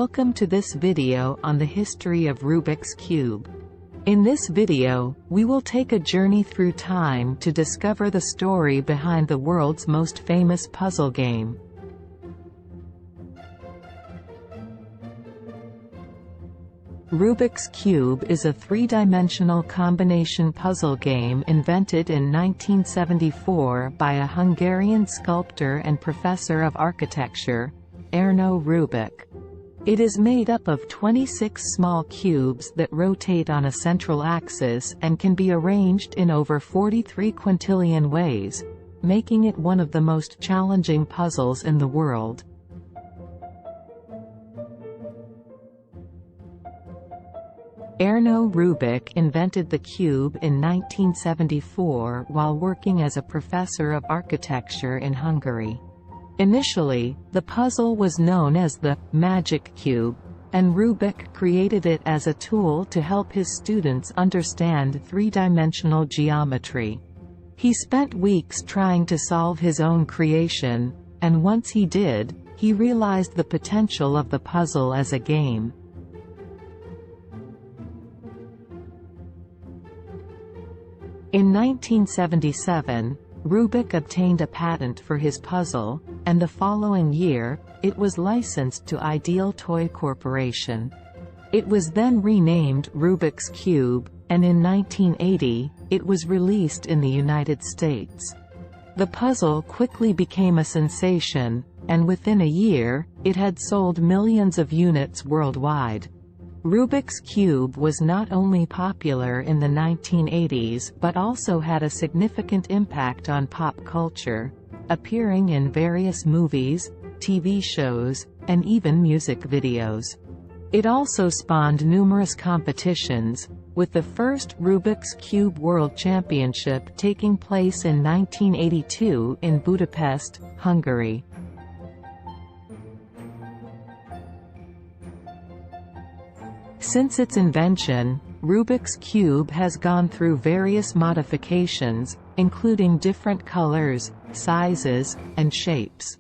Welcome to this video on the history of Rubik's Cube. In this video, we will take a journey through time to discover the story behind the world's most famous puzzle game. Rubik's Cube is a three-dimensional combination puzzle game invented in 1974 by a Hungarian sculptor and professor of architecture, Ernő Rubik. It is made up of 26 small cubes that rotate on a central axis and can be arranged in over 43 quintillion ways, making it one of the most challenging puzzles in the world. Ernő Rubik invented the cube in 1974 while working as a professor of architecture in Hungary. Initially, the puzzle was known as the Magic Cube, and Rubik created it as a tool to help his students understand three-dimensional geometry. He spent weeks trying to solve his own creation, and once he did, he realized the potential of the puzzle as a game. In 1977, Rubik obtained a patent for his puzzle, and the following year, it was licensed to Ideal Toy Corporation. It was then renamed Rubik's Cube, and in 1980, it was released in the United States. The puzzle quickly became a sensation, and within a year, it had sold millions of units worldwide. Rubik's Cube was not only popular in the 1980s but also had a significant impact on pop culture, appearing in various movies, TV shows, and even music videos. It also spawned numerous competitions, with the first Rubik's Cube World Championship taking place in 1982 in Budapest, Hungary. Since its invention, Rubik's Cube has gone through various modifications, including different colors, sizes, and shapes.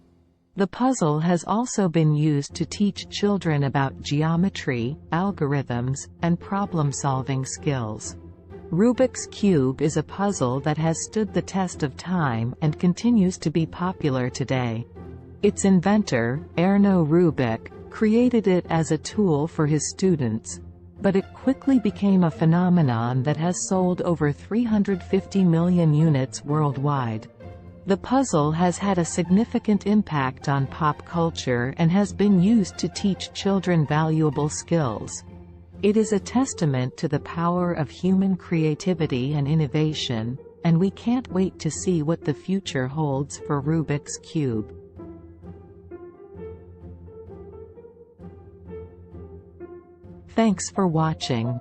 The puzzle has also been used to teach children about geometry, algorithms, and problem-solving skills. Rubik's Cube is a puzzle that has stood the test of time and continues to be popular today. Its inventor, Ernő Rubik, created it as a tool for his students, but it quickly became a phenomenon that has sold over 350 million units worldwide. The puzzle has had a significant impact on pop culture and has been used to teach children valuable skills. It is a testament to the power of human creativity and innovation, and we can't wait to see what the future holds for Rubik's Cube. Thanks for watching.